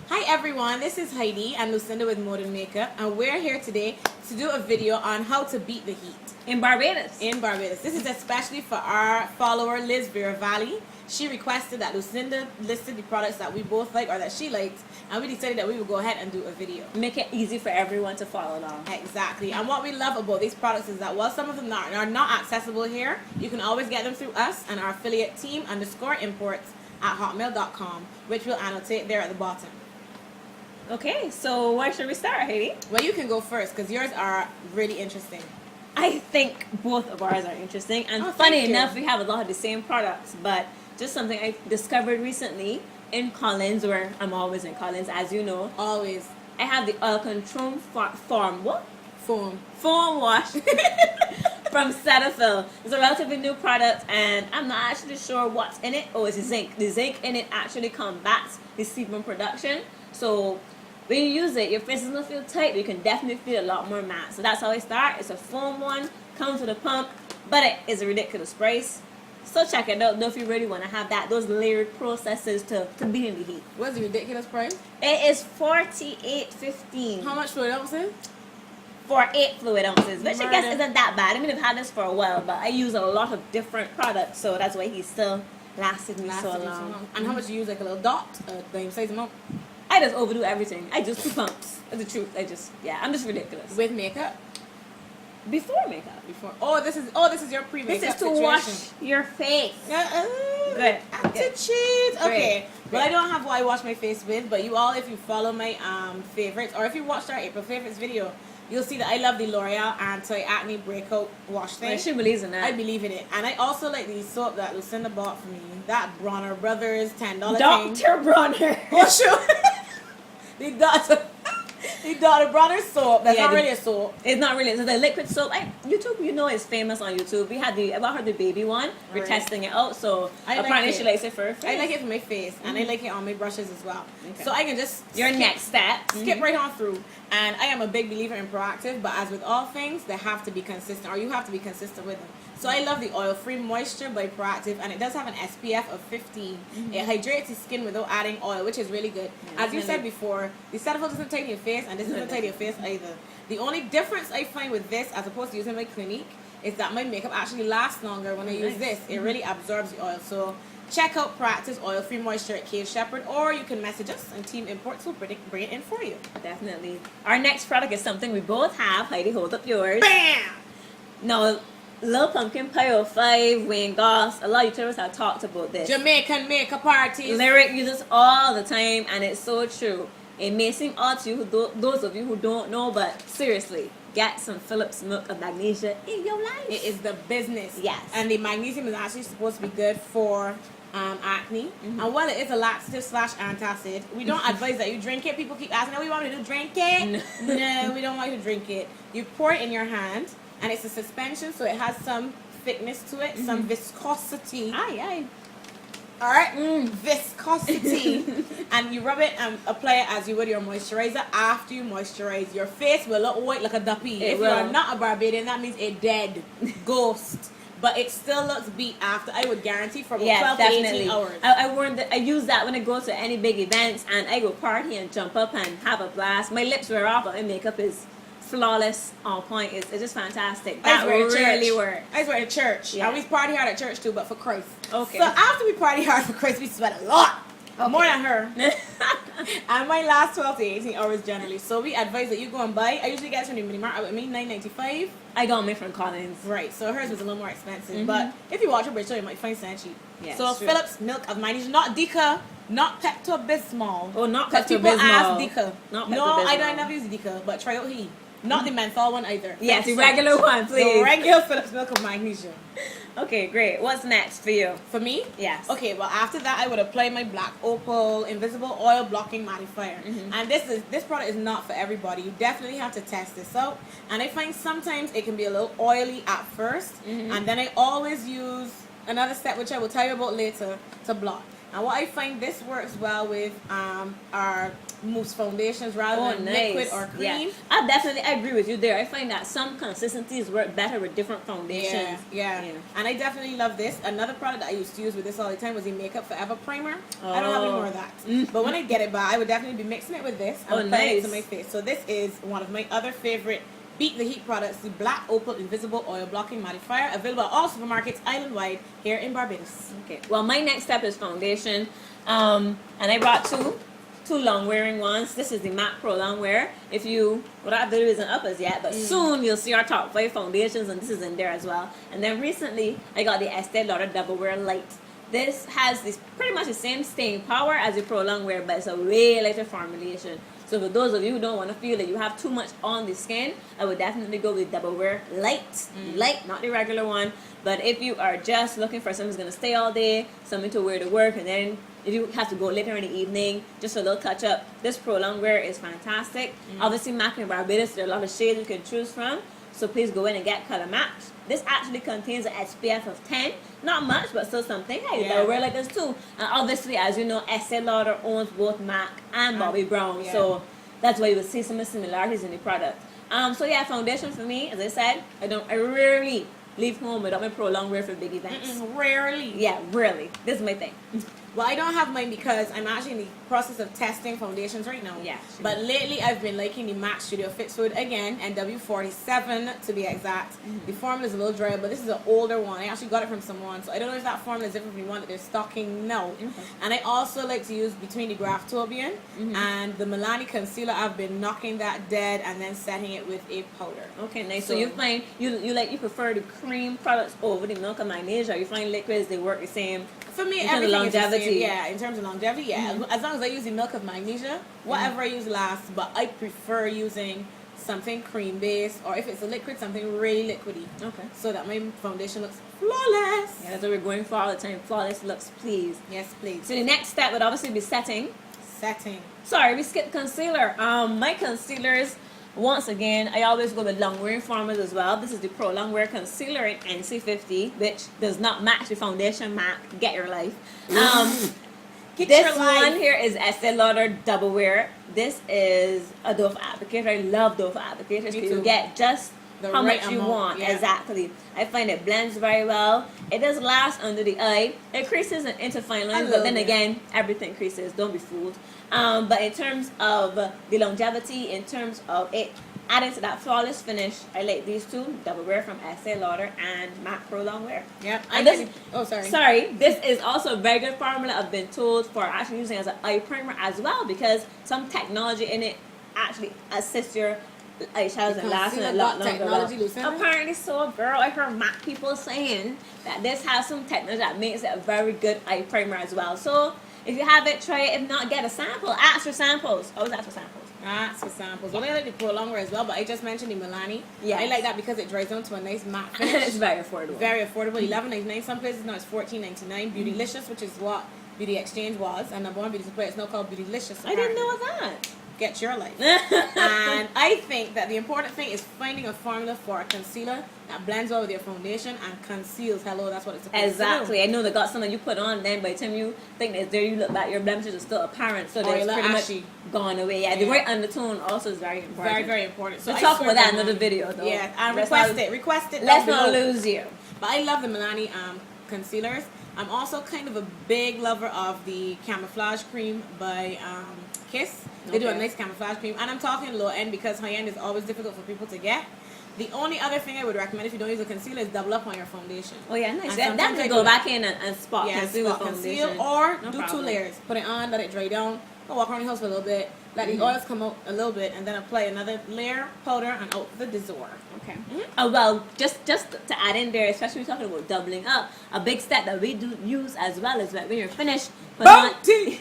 Hi everyone, this is Heidi and Lucinda with Moden Makeup, and we're here today to do a video on how to beat the heat. In Barbados. This is especially for our follower Liz Vera Valley. She requested that Lucinda listed the products that we both like or that she liked, and we decided that we would go ahead and do a video. Make it easy for everyone to follow along. Exactly. And what we love about these products is that while some of them are not accessible here, you can always get them through us and our affiliate team _imports at hotmail.com, which we'll annotate there at the bottom. Okay, so where should we start, Heidi? Well, you can go first because yours are really interesting. I think both of ours are interesting, and Oh, funny thank you. enough, we have a lot of the same products, but just something I discovered recently in Collins, where I'm always in Collins, as you know. Always. I have the oil control foam wash from Cetaphil. It's a relatively new product, and I'm not actually sure what's in it. Oh, it's zinc. The zinc in it actually combats the sebum production, so when you use it, your face is going to feel tight, but you can definitely feel a lot more matte. So that's how I start. It's a foam one, comes with a pump, but it is a ridiculous price. So check it out, though, if you really want to have those layered processes to beat in the heat. What's the ridiculous price? It is $48.15 How much fluid ounces? for 8 fluid ounces, which I guess Murder. isn't that bad. I mean, I've had this for a while, but I use a lot of different products, so that's why he's still lasted me so long. And how much do you use? Like a little dot? The same size amount? I just overdo everything. I just 2 pumps. That's the truth. I'm just ridiculous. With makeup? Before makeup. Before. Oh, this is your pre-makeup This is to situation. wash your face. Good. Attitude. Okay. Great. Well, I don't have what I wash my face with, but you all, if you follow my favorites, or if you watched our April favorites video, you'll see that I love the L'Oreal anti-acne breakout wash thing. She believes in that. I believe in it. And I also like the soap that Lucinda bought for me. That Bronner Brothers $10 thing. Dr. Bronner. Oh, sure. the Dr. Bronner soap. That's not really a soap. It's not really. It's the liquid soap. YouTube, you know, is famous on YouTube. We had I bought her the baby one. We're Right. testing it out. So I like apparently it. she likes it for her face. I like it for my face, and I like it on my brushes as well. Okay. So I can just Your next step. skip right on through. And I am a big believer in proactive, but as with all things, they have to be consistent, or you have to be consistent with them. So I love the oil-free moisture by Proactive, and it does have an SPF of 15. It hydrates the skin without adding oil, which is really good. Yeah, As you said before, the Cetaphil doesn't tighten your face, and this doesn't tighten your face either. The only difference I find with this, as opposed to using my Clinique, is that my makeup actually lasts longer when I use this. It really absorbs the oil. So check out Proactive's oil-free moisture at Cave Shepherd, or you can message us, and Team Imports will bring it in for you. Definitely. Our next product is something we both have. Heidi, hold up yours. Bam! No, Little Pumpkin Pie 05, Wayne Goss. A lot of YouTubers have talked about this. Jamaican makeup parties. Lyric uses all the time, and it's so true. It may seem odd to you, those of you who don't know, but seriously, get some Phillips milk of magnesia in your life. It is the business. Yes. And the magnesium is actually supposed to be good for acne. And while it is a laxative / antacid, we don't advise that you drink it. People keep asking, oh, we want me to drink it? No, we don't want you to drink it. You pour it in your hand, and it's a suspension, so it has some thickness to it, some viscosity. Aye. All right, viscosity, and you rub it and apply it as you would your moisturizer. After you moisturize, your face will look white like a duppy. If will. you're not a Barbadian, that means a dead ghost. But it still looks beat after. I would guarantee for about 12 to 18 hours. I use that when I go to any big events, and I go party and jump up and have a blast. My lips wear off, but my makeup is flawless, on point. It's just fantastic. That really works. I swear to church. Yeah. I always party hard at church too, but for Christ. Okay. So after we party hard for Christ, we sweat a lot. Okay. More than her. And my last 12 to 18 hours generally. So we advise that you go and buy. I usually get it from the mini mart with me, $9.95. I got mine from Collins. Right, so hers was a little more expensive. But if you watch a British show, you might find something cheap. Yeah, so it's true. Phillips milk of magnesia, not Deca, not Pepto-Bismol. Oh, not Because people Pepto-Bismol. ask Deca. Not No, Pepto-Bismol. I never use Deca, but try out he. Not the menthol one either. Yes, the Thanks so regular much. one, please. The regular Phillips milk of magnesia. Okay, great. What's next for you? For me? Yes. Okay, well after that I would apply my Black Opal Invisible Oil Blocking Modifier. And this product is not for everybody. You definitely have to test this out. And I find sometimes it can be a little oily at first. And then I always use another step, which I will tell you about later, to block. And what I find this works well with our mousse foundations rather than liquid or cream. Yeah. I agree with you there. I find that some consistencies work better with different foundations. Yeah. And I definitely love this. Another product that I used to use with this all the time was the Makeup Forever primer. I don't have any more of that. But when I get it back, I would definitely be mixing it with this and applying it to my face. So this is one of my other favorite Beat the Heat products, the Black Opal Invisible Oil Blocking Modifier, available at all supermarkets island-wide here in Barbados. Okay. Well, my next step is foundation. And I brought two long-wearing ones. This is the MAC Pro Long Wear. What I do isn't up as yet, but soon you'll see our top 5 foundations, and this is in there as well. And then recently, I got the Estee Lauder Double Wear Light. This has pretty much the same staying power as the Pro Long Wear, but it's a way lighter formulation. So for those of you who don't want to feel that you have too much on the skin, I would definitely go with Double Wear Light. Light, not the regular one. But if you are just looking for something that's going to stay all day, something to wear to work, and then if you have to go later in the evening, just a little touch up, this Pro Long Wear is fantastic. Obviously, MAC in Barbados, there are a lot of shades you can choose from. So please go in and get color match. This actually contains an SPF of 10. Not much, but still something. Hey, Double Wear like this too. And obviously, as you know, Estee Lauder owns both MAC and Bobbi Brown. Yeah. So that's why you will see some similarities in the product. So yeah, foundation for me, as I said, I rarely leave home without my Pro Long Wear for big events. Rarely. Yeah, rarely. This is my thing. Well, I don't have mine because I'm actually in the process of testing foundations right now. Yeah. But lately, I've been liking the MAC Studio Fit Food again, NW47 to be exact. The formula is a little dry, but this is an older one. I actually got it from someone, so I don't know if that formula is different from the one that they're stocking now. And I also like to use between the Graftobian and the Milani concealer. I've been knocking that dead and then setting it with a powder. Okay, nice. So you find you prefer the cream products over the milk and magnesia. You find liquids they work the same. For me, everything is the same. Yeah, in terms of longevity, as long as I use the milk of magnesia, whatever I use lasts. But I prefer using something cream based, or if it's a liquid, something really liquidy. Okay. So that my foundation looks flawless. Yeah, that's what we're going for all the time. Flawless looks, please. Yes, please. So the next step would obviously be setting. Sorry, we skipped concealer. My concealers. Once again, I always go with long wearing formulas as well. This is the Pro Long Wear Concealer in NC50, which does not match the foundation MAC. Get your life. This one here is Estee Lauder Double Wear. This is a doe foot applicator. I love doe foot applicators. You get just how much you want. Yeah. Exactly. I find it blends very well. It does last under the eye. It creases into fine lines, but then again, everything creases. Don't be fooled. But in terms of the longevity, in terms of it adding to that flawless finish, I like these two, Double Wear from Estee Lauder and MAC Pro Long Wear. Yep. Sorry. This is also a very good formula. I've been told for actually using as an eye primer as well, because some technology in it actually assists your eyeshadows and lasting a lot longer. Apparently so, girl. I heard MAC people saying that this has some technology that makes it a very good eye primer as well. So if you have it, try it. If not, get a sample. Ask for samples. Always ask for samples. Well, I like the Pro Long Wear as well, but I just mentioned the Milani. Yeah, I like that because it dries down to a nice matte finish. It's very affordable. $11.99. Some places now it's $14.99. Beautylicious, which is what Beauty Exchange was, and number one beauty supply. It's now called Beautylicious. I didn't know that. Get your life. And I think that the important thing is finding a formula for a concealer that blends well with your foundation and conceals. Hello, that's what it's supposed to do. Exactly. I know they got something you put on, then by the time you think it's there, you look back, your blemishes are still apparent, so they're pretty much gone away. Yeah, the right undertone also is very important. Very, very important. So we'll talk about that in another video, though. Yeah, and request it. Let's not lose you. But I love the Milani concealers. I'm also kind of a big lover of the Camouflage Cream by Kiss. They do a nice camouflage cream, and I'm talking low end because high end is always difficult for people to get. The only other thing I would recommend if you don't use a concealer is double up on your foundation. Oh yeah, nice. Definitely go back in and spot conceal or do 2 layers. Put it on, let it dry down. Go walk around the house for a little bit. Let the oils come out a little bit, and then apply another layer, powder, and out the dissolver. Okay. Well, just to add in there, especially when we're talking about doubling up, a big step that we do use as well is that when you're finished, Bounty.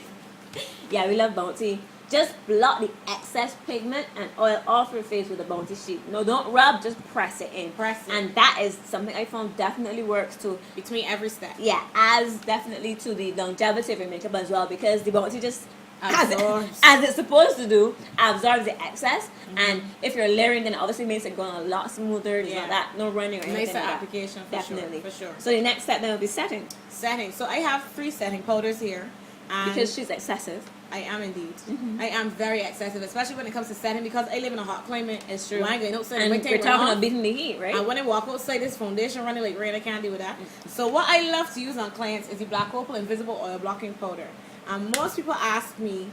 Yeah, we love Bounty. Just blot the excess pigment and oil off your face with a Bounty sheet. No, don't rub, just press it in. And that is something I found definitely works too. Between every step. Yeah, adds definitely to the longevity of your makeup as well, because the Bounty just Absorbs. as it's supposed to do, absorbs the excess. And if you're layering, then it obviously makes it go on a lot smoother. There's not that, no running or anything. Nicer like application, that. Definitely. For sure. So the next step then will be setting. Setting. So I have 3 setting powders here. And because she's excessive. I am indeed. I am very excessive, especially when it comes to setting, because I live in a hot climate. It's true. I ain't going outside. And we're talking about beating the heat, right? And when I walk outside, this foundation running like rain. I can't deal with that. So what I love to use on clients is the Black Opal Invisible Oil Blocking Powder. And most people ask me,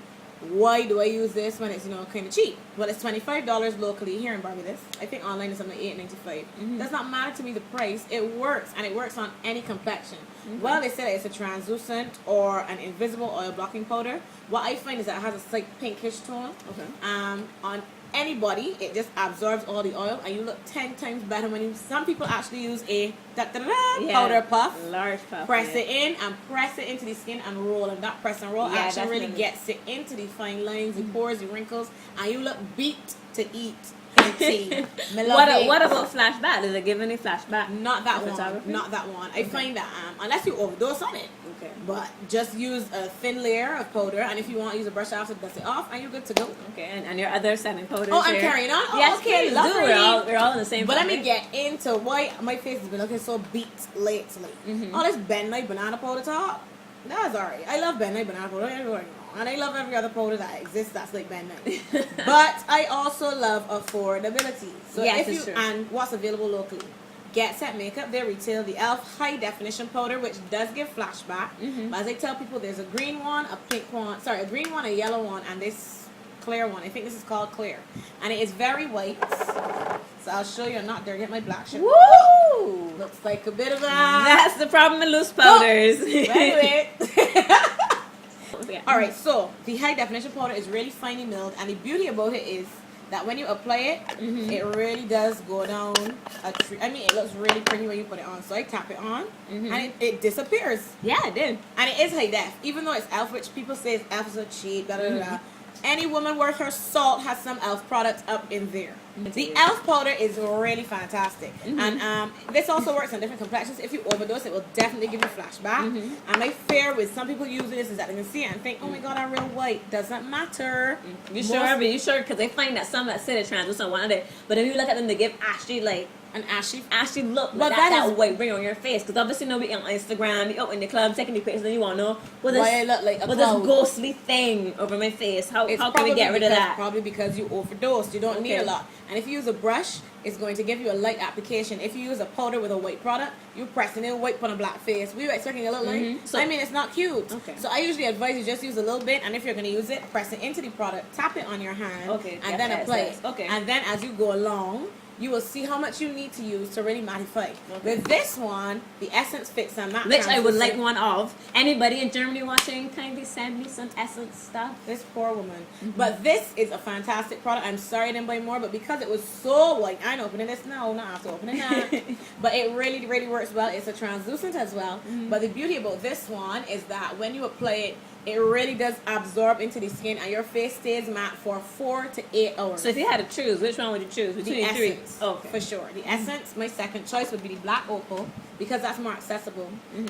why do I use this when it's, kind of cheap? Well, it's $25 locally here in Barbados. I think online it's something like $8.95. Does not matter to me the price. It works, and it works on any complexion. Well, they said it's a translucent or an invisible oil blocking powder. What I find is that it has a slight pinkish tone. On anybody, it just absorbs all the oil, and you look 10 times better when you. Some people actually use a powder puff, large puff, press it in and press it into the skin and roll, and that press and roll action really gets it into the fine lines, the pores, the wrinkles, and you look beat to eat. What about flashback? Does it give any flashback? Not that one. Not that one. I find that unless you overdose on it. Okay. But just use a thin layer of powder, and if you want, use a brush off to dust it off, and you're good to go. Okay. And your other setting powders? Oh, I'm carrying on. Oh, yes, okay. please do. We're all in the same. But let me get into why my face has been looking so beat lately. All this Ben Nye banana powder top. That's alright. I love Ben Nye banana powder. And I love every other powder that exists that's like Ben Nye. But I also love affordability. So yes, if you and what's available locally. Get Set Makeup, they retail the e.l.f. high definition powder, which does give flashback. But as I tell people, there's a green one, a green one, a yellow one, and this clear one. I think this is called clear. And it is very white. So I'll show you. I'm not there. Get my black shirt. Woo! Looks like a bit of a... That's the problem with loose powders. Anyway. Alright, so the high definition powder is really finely milled, and the beauty about it is that when you apply it, it really does go down a tree. I mean, it looks really pretty when you put it on. So I tap it on, and it disappears. Yeah, it did. And it is high def, even though it's e.l.f., which people say e.l.f. is so cheap, Any woman worth her salt has some e.l.f. products up in there. The e.l.f. powder is really fantastic. And this also works on different complexions. If you overdose, it will definitely give you flashback. And my fear with some people using this is that they can see it and think, oh my god, I'm real white. Doesn't matter. You sure? But you sure? Because they find that some that say they're translucent one of it. But if you look at them, they give ashy an ashy look, but that white ring on your face. Because obviously, we on Instagram, you out in the club taking the pictures, and you want to know what I look like this ghostly thing over my face. How can we get rid of that? Probably because you overdosed. You don't need a lot. And if you use a brush, it's going to give you a light application. If you use a powder with a white product, you're pressing it white on a black face. We were expecting a little light. So I mean, it's not cute. Okay. So I usually advise you just use a little bit, and if you're going to use it, press it into the product, tap it on your hand, and then apply it. Okay. And then as you go along, you will see how much you need to use to really mattify. With this one, the essence fits and that. Which I would like one of. Anybody in Germany watching, kindly send me some essence stuff. This poor woman. But this is a fantastic product. I'm sorry I didn't buy more, but because it was so white, I ain't opening this now. Not after opening that. But it really, really works well. It's a translucent as well. But the beauty about this one is that when you apply it, it really does absorb into the skin, and your face stays matte for 4 to 8 hours. So if you had to choose, which one would you choose between the three? Essence, for sure. The Essence, my second choice would be the Black Opal, because that's more accessible.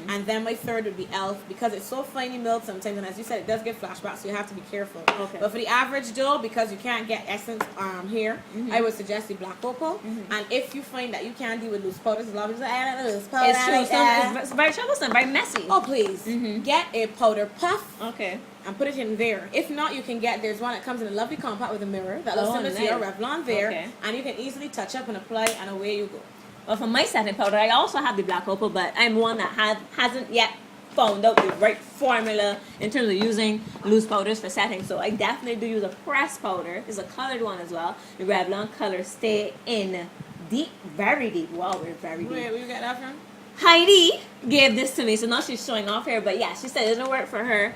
And then my third would be e.l.f. because it's so finely milled sometimes, and as you said, it does give flashbacks, so you have to be careful. But for the average Joe, because you can't get Essence here, I would suggest the Black Opal. And if you find that you can't deal with loose powders, a lot of people say, I don't know loose powder. It's true. It's very troublesome, very messy. Oh, please. Get a powder puff. Okay. And put it in there. If not, you can get, there's one that comes in a lovely compact with a mirror that looks similar to your Revlon there. And you can easily touch up and apply, and away you go. Well, for my setting powder, I also have the Black Opal, but I'm one that hasn't yet found out the right formula in terms of using loose powders for setting. So I definitely do use a pressed powder. It's a colored one as well. The Revlon color Stay In Deep, very deep. Wow, we're very deep. Where you got that from? Heidi gave this to me, so now she's showing off here. But yeah, she said it doesn't work for her,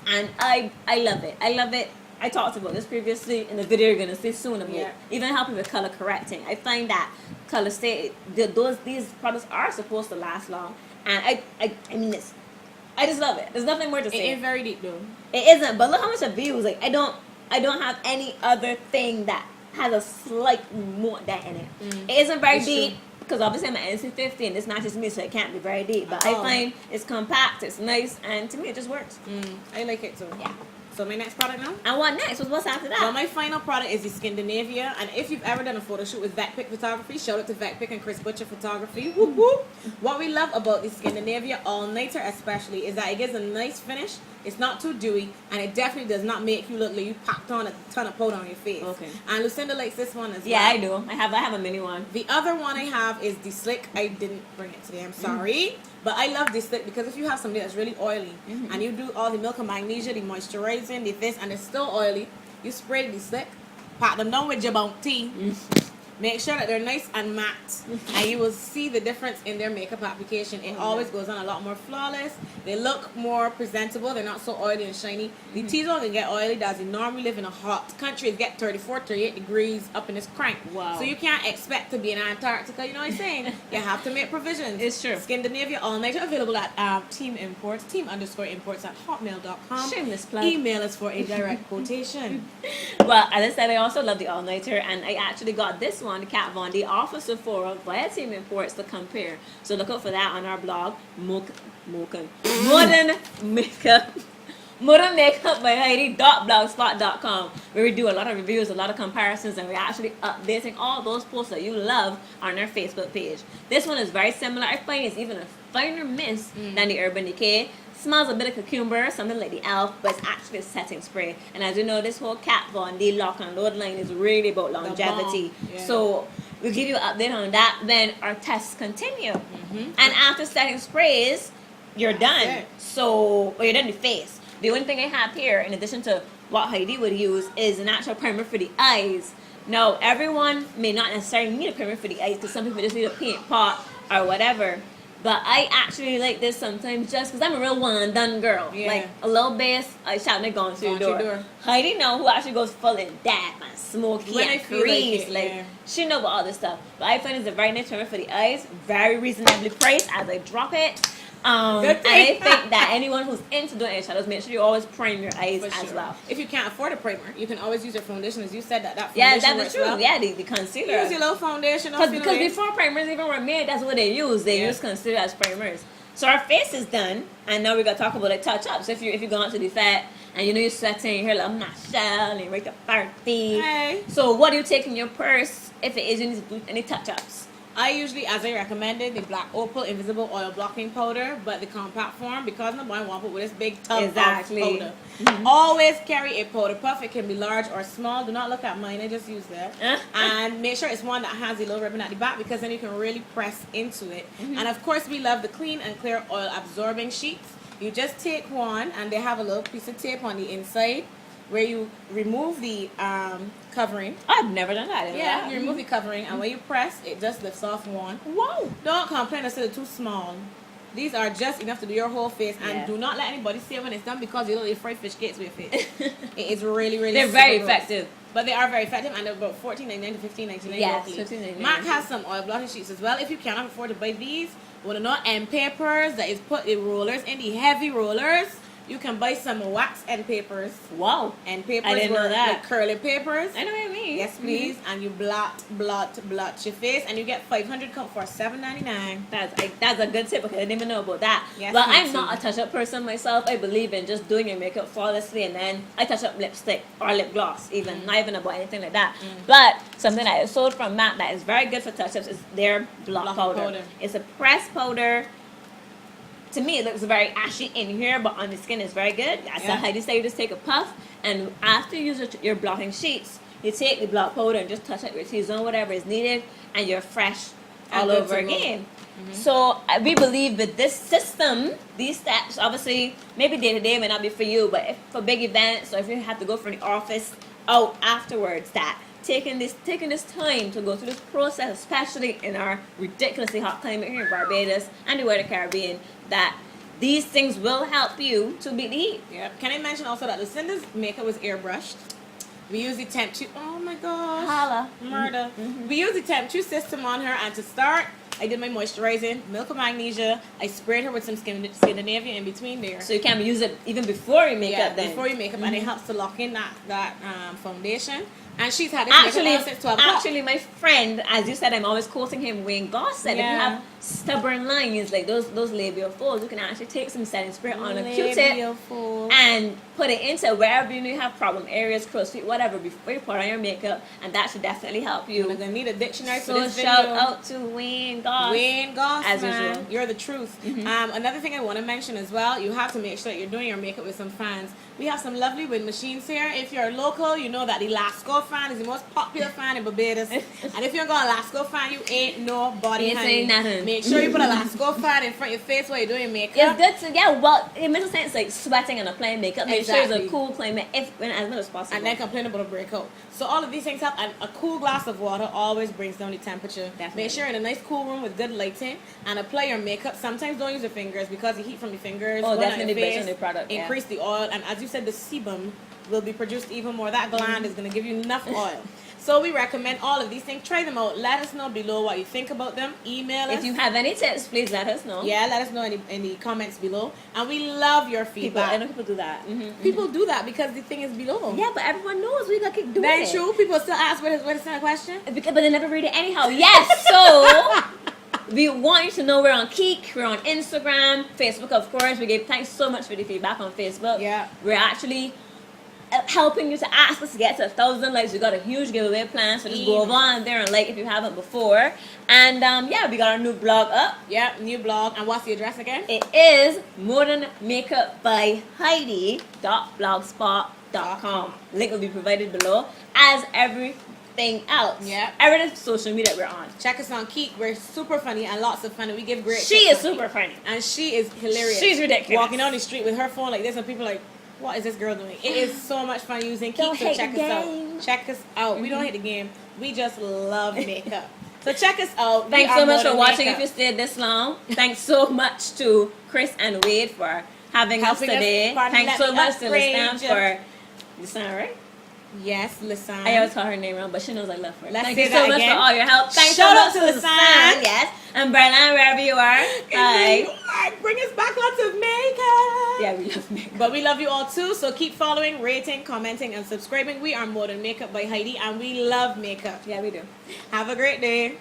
and I love it. I love it. I talked about this previously in the video you're gonna see soon about even helping with color correcting. I find that color stay these products are supposed to last long, and I mean I just love it. There's nothing more to say. It ain't very deep though. It isn't, but look how much it views. Like I don't have any other thing that has a slight more that in it. It isn't very deep. True. Because obviously I'm an NC50 and it's not just me, so it can't be very deep. But I find it's compact, it's nice, and to me it just works. I like it too. Yeah. So my next product now? And what next? What's after that? Well, my final product is the Scandinavia. And if you've ever done a photo shoot with Vecpic Photography, shout out to Vecpic and Chris Butcher Photography. Whoop, whoop. What we love about the Scandinavia all-nighter especially is that it gives a nice finish. It's not too dewy, and it definitely does not make you look like you packed on a ton of powder on your face. Okay. And Lucinda likes this one as well. Yeah, I do. I have a mini one. The other one I have is the Slick. I didn't bring it today. I'm sorry. But I love this Slick because if you have somebody that's really oily and you do all the milk and magnesia, the moisturizing, the this, and it's still oily, you spray the Slick, pat them down with your bounty. Make sure that they're nice and matte, and you will see the difference in their makeup application. It always goes on a lot more flawless. They look more presentable. They're not so oily and shiny. The T-zone can get oily. Does it normally live in a hot country? It get 34, 38 degrees up in this crank. Wow. So you can't expect to be in Antarctica. You know what I'm saying? You have to make provisions. It's true. Scandinavia all night available at Team Imports, team_imports at hotmail.com. Shameless plug. Email us for a direct quotation. Well, as I said, I also love the all-nighter, and I actually got this one, the Kat Von D, off of Sephora via Team Imports to compare. So look out for that on our blog, Moden Makeup. Moden Makeup by Heidi.blogspot.com, where we do a lot of reviews, a lot of comparisons, and we're actually updating all those posts that you love on our Facebook page. This one is very similar. I find it's even a finer mist than the Urban Decay. Smells a bit of cucumber, something like the Elf, but it's actually a setting spray. And as you know, this whole Kat Von D lock and load line is really about longevity. Yeah. So we'll give you an update on that. Then our tests continue. And after setting sprays, you're done. it. So, you're done with face. The only thing I have here, in addition to what Heidi would use, is an actual primer for the eyes. Now, everyone may not necessarily need a primer for the eyes, because some people just need a paint pot or whatever. But I actually like this sometimes just because I'm a real one and done girl. Yeah. Like a little base, I shout and gone through the door. Heidi know who actually goes full in dab and smoky When I and feel like crease. it, Like yeah. she know about all this stuff. But I find it's a very nice primer for the eyes, very reasonably priced as I drop it. And I think that anyone who's into doing eyeshadows, make sure you always prime your eyes as well. If you can't afford a primer, you can always use your foundation, as you said. That foundation Yeah, that's works true. well. Yeah, the concealer. Use your little foundation. Because before primers even were made, that's what they use. They use concealer as primers. So our face is done, and now we're gonna talk about the touch-ups. If you go onto the fat and you know you're sweating, your hair like nashal and you're ready to party. Hey. So what do you take in your purse if it is you need to do any touch-ups? I usually, as I recommended, the Black Opal Invisible Oil Blocking Powder, but the compact form, because nobody wants it with this big tub of powder. Always carry a powder puff. It can be large or small. Do not look at mine. I just use that. And make sure it's one that has a little ribbon at the back, because then you can really press into it. And of course, we love the clean and clear oil absorbing sheets. You just take one, and they have a little piece of tape on the inside where you remove the covering. I've never done that. Yeah, you remove the covering, and when you press, it just lifts off one. Whoa! Don't complain if they're too small. These are just enough to do your whole face, and do not let anybody see it when it's done, because you don't eat fried fish cakes with your face. It is really, really. They're very gross. effective. But they are very effective, and they're about $14.99 to $15.99. Yes, locally. $15.99. MAC has some oil blotting sheets as well. If you cannot afford to buy these, want to know, and papers that is put in rollers, in the heavy rollers. You can buy some wax end papers. Wow. And papers I didn't know that. like curly papers. I know what you mean. Yes, please. And you blot your face, and you get 500 count for $7.99. That's a good tip, because I didn't even know about that. Yes, but me I'm too. not a touch-up person myself. I believe in just doing your makeup flawlessly, and then I touch up lipstick or lip gloss, even not even about anything like that. But something that is sold from MAC that is very good for touch-ups is their block powder. It's a pressed powder. To me, it looks very ashy in here, but on the skin, it's very good. As Heidi said, you just take a puff, and after you use your blotting sheets, you take the block powder and just touch up your T-zone, whatever is needed, and you're fresh all over again. So we believe with this system, these steps, obviously, maybe day-to-day may not be for you, but if for big events, or if you have to go from the office out afterwards, that taking this time to go through this process, especially in our ridiculously hot climate here in Barbados and the wider Caribbean, that these things will help you to beat the heat. Yep. Can I mention also that Lucinda's makeup was airbrushed? We use the temp two. Oh my gosh. Holla. Murder. We use the temp 2 system on her, and to start, I did my moisturizing, milk of magnesia. I sprayed her with some Scandinavia in between there. So you can use it even before you make up then. Before you make up, and it helps to lock in that foundation. And she's had this makeup on since 12 o'clock. Actually, my friend, as you said, I'm always quoting him, Wayne Goss said, if you have stubborn lines, like those labial folds, you can actually take some setting spray on a Q-tip and put it into wherever you have problem areas, crow's feet, whatever, before you put on your makeup, and that should definitely help you. We're gonna need a dictionary for So this video. shout out to Wayne Goss. Wayne Goss, as man. usual. You're the truth. Another thing I want to mention as well, you have to make sure that you're doing your makeup with some fans. We have some lovely wind machines here. If you're local, you know that the Lasco fan is the most popular fan in Barbados. And if you ain't got a Lasco fan, you ain't nobody. Ain't saying nothing. Make sure you put a Lasco fan in front of your face while you're doing your makeup. It's good to, yeah, well, it makes sense like sweating and applying makeup. Make sure Exactly. it's a cool climate as much as possible. And then complain about a breakout. So all of these things help, and a cool glass of water always brings down the temperature. Definitely. Make sure you're in a nice cool room with good lighting, and apply your makeup. Sometimes don't use your fingers because the heat from the fingers Oh, going on definitely your face, based on the product, yeah. increase the oil, and as you said, the sebum will be produced even more. That gland is going to give you enough oil. So we recommend all of these things. Try them out. Let us know below what you think about them. Email us. If you have any tips, please let us know. Yeah, let us know in the comments below. And we love your feedback. I know people do that. People do that because the thing is below. Yeah, but everyone knows we gotta keep doing That's it. true. People still ask what is the question? But they never read it anyhow. Yes, so we want you to know we're on Keek, we're on Instagram, Facebook, of course. We gave thanks so much for the feedback on Facebook. Yeah. We're actually helping you to ask us to get to 1,000 likes. We got a huge giveaway plan, so just go over on there and like if you haven't before. And yeah, we got our new blog up. Yep, new blog. And what's the address again? It is Moden Makeup by Heidi.blogspot.com. Link will be provided below, as everything else. Yeah. Every social media we're on. Check us on Keek. We're super funny and lots of fun. And we give great She tips is on super Keek. funny. And she is hilarious. She's ridiculous. Walking down the street with her phone like this, and people are like, what is this girl doing? It is so much fun using Keek, Don't so hate check the us game. out. Check us out. We don't hate the game. We just love makeup. So check us out. Thanks We so are much for Moden watching. Makeup. If you stayed this long, thanks so much to Chris and Wade for having us Helping us. today. Pardon, Thanks let so me much to upgrade Lisan you. for Lisan, right? Yes, listen. I always call her name wrong, but she knows I love her. Let's Thank say you so that much again. for all your help. Thanks Shout so out much to to Lisan. Yes, and Berlin, wherever you are. Hi. Bring us back lots of makeup. Yeah, we love makeup. But we love you all too, so keep following, rating, commenting, and subscribing. We are Moden Makeup by Heidi, and we love makeup. Yeah, we do. Have a great day.